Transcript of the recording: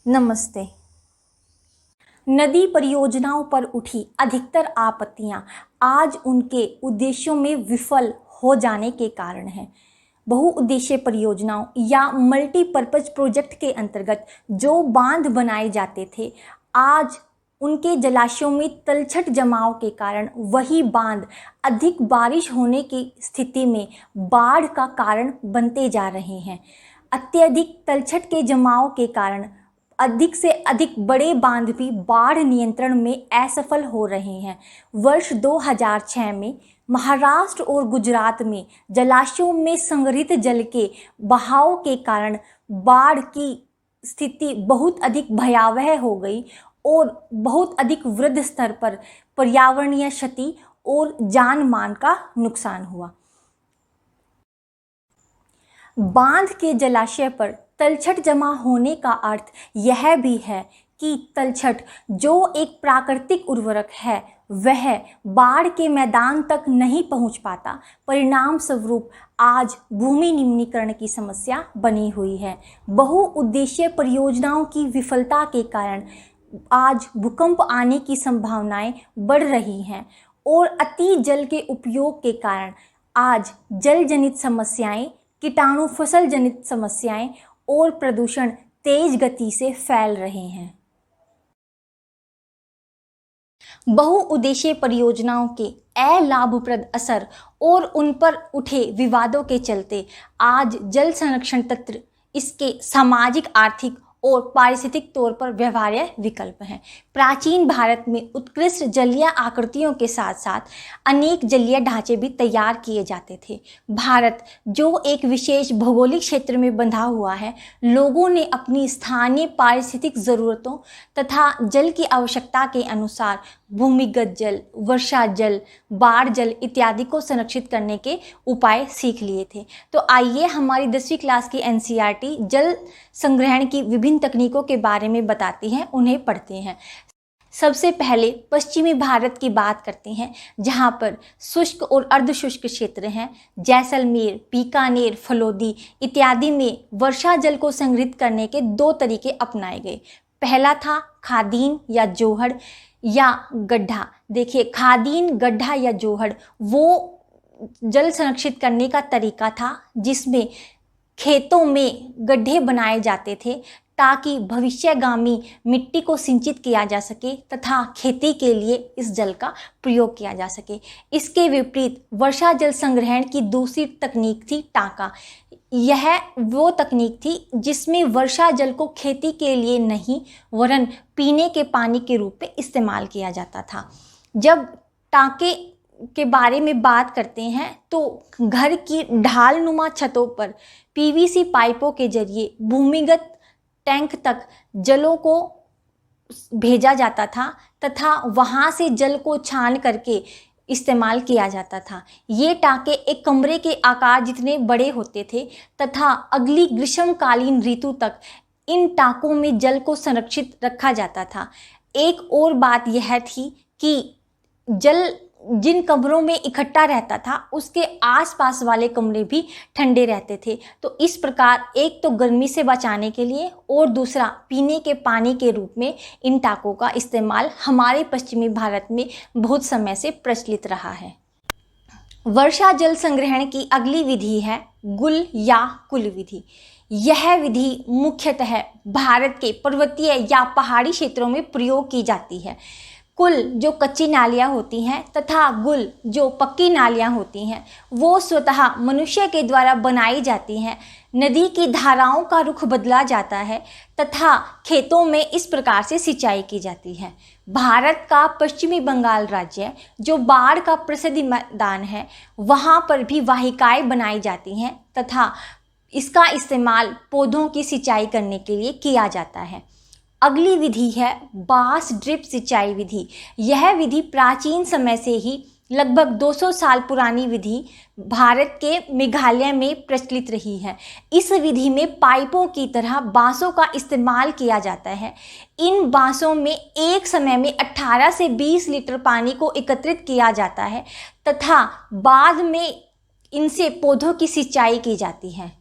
नमस्ते। नदी परियोजनाओं पर उठी अधिकतर आपत्तियां आज उनके उद्देश्यों में विफल हो जाने के कारण हैं। बहुउद्देशीय परियोजनाओं या मल्टीपर्पज प्रोजेक्ट के अंतर्गत जो बांध बनाए जाते थे, आज उनके जलाशयों में तलछट जमाव के कारण वही बांध अधिक बारिश होने की स्थिति में बाढ़ का कारण बनते जा रहे हैं। अत्यधिक तलछट के जमाव के कारण अधिक से अधिक बड़े बांध भी बाढ़ नियंत्रण में असफल हो रहे हैं। वर्ष 2006 में महाराष्ट्र और गुजरात में जलाशयों में संग्रहित जल के बहाव के कारण बाढ़ की स्थिति बहुत अधिक भयावह हो गई और बहुत अधिक वृहद स्तर पर पर्यावरणीय क्षति और जान मान का नुकसान हुआ। बांध के जलाशय पर तलछट जमा होने का अर्थ यह भी है कि तलछट, जो एक प्राकृतिक उर्वरक है, वह बाढ़ के मैदान तक नहीं पहुंच पाता। परिणाम स्वरूप आज भूमि निम्नीकरण की समस्या बनी हुई है। बहुउद्देशीय परियोजनाओं की विफलता के कारण आज भूकंप आने की संभावनाएं बढ़ रही हैं और अति जल के उपयोग के कारण आज जल जनित समस्याएं, कीटाणु फसल जनित समस्याएं और प्रदूषण तेज गति से फैल रहे हैं। बहुउद्देशीय परियोजनाओं के अलाभप्रद असर और उन पर उठे विवादों के चलते आज जल संरक्षण तंत्र इसके सामाजिक, आर्थिक और पारिस्थितिक तौर पर व्यवहार्य विकल्प हैं। प्राचीन भारत में उत्कृष्ट जलीय आकृतियों के साथ साथ अनेक जलीय ढांचे भी तैयार किए जाते थे। भारत, जो एक विशेष भौगोलिक क्षेत्र में बंधा हुआ है, लोगों ने अपनी स्थानीय पारिस्थितिक ज़रूरतों तथा जल की आवश्यकता के अनुसार भूमिगत जल, वर्षा जल, बाढ़ जल इत्यादि को संरक्षित करने के उपाय सीख लिए थे। तो आइए हमारी 10वीं क्लास की एनसीईआरटी जल संग्रहण की विभिन्न तकनीकों के बारे में बताती हैं, उन्हें पढ़ते हैं। सबसे पहले पश्चिमी भारत की बात करते हैं, जहां पर शुष्क और अर्धशुष्क क्षेत्र हैं। जैसलमेर, बीकानेर, फलोदी इत्यादि में वर्षा जल को संग्रहित करने के 2 तरीके अपनाए गए। पहला था खादीन या जोहड़ या गड्ढा। देखिए, खादीन, गड्ढा या जोहड़ वो जल संरक्षित करने का तरीका था जिसमें खेतों में गड्ढे बनाए जाते थे ताकि भविष्यगामी मिट्टी को सिंचित किया जा सके तथा खेती के लिए इस जल का प्रयोग किया जा सके। इसके विपरीत वर्षा जल संग्रहण की दूसरी तकनीक थी टांका। यह वो तकनीक थी जिसमें वर्षा जल को खेती के लिए नहीं वरन पीने के पानी के रूप में इस्तेमाल किया जाता था। जब टांके के बारे में बात करते हैं तो घर की ढालनुमा छतों पर पीवीसी पाइपों के जरिए भूमिगत टैंक तक जलों को भेजा जाता था तथा वहां से जल को छान करके इस्तेमाल किया जाता था। ये टांके एक कमरे के आकार जितने बड़े होते थे तथा अगली ग्रीष्मकालीन ऋतु तक इन टांकों में जल को संरक्षित रखा जाता था। एक और बात यह थी कि जल जिन कमरों में इकट्ठा रहता था उसके आसपास वाले कमरे भी ठंडे रहते थे। तो इस प्रकार एक तो गर्मी से बचाने के लिए और दूसरा पीने के पानी के रूप में इन टांकों का इस्तेमाल हमारे पश्चिमी भारत में बहुत समय से प्रचलित रहा है। वर्षा जल संग्रहण की अगली विधि है गुल या कुल विधि। यह विधि मुख्यतः भारत के पर्वतीय या पहाड़ी क्षेत्रों में प्रयोग की जाती है। कुल जो कच्ची नालियाँ होती हैं तथा गुल जो पक्की नालियाँ होती हैं, वो स्वतः मनुष्य के द्वारा बनाई जाती हैं। नदी की धाराओं का रुख बदला जाता है तथा खेतों में इस प्रकार से सिंचाई की जाती है। भारत का पश्चिमी बंगाल राज्य, जो बाढ़ का प्रसिद्ध मैदान है, वहाँ पर भी वाहिकाएं बनाई जाती हैं तथा इसका इस्तेमाल पौधों की सिंचाई करने के लिए किया जाता है। अगली विधि है बांस ड्रिप सिंचाई विधि। यह विधि प्राचीन समय से ही लगभग 200 साल पुरानी विधि भारत के मेघालय में प्रचलित रही है। इस विधि में पाइपों की तरह बांसों का इस्तेमाल किया जाता है। इन बांसों में एक समय में 18 से 20 लीटर पानी को एकत्रित किया जाता है तथा बाद में इनसे पौधों की सिंचाई की जाती है।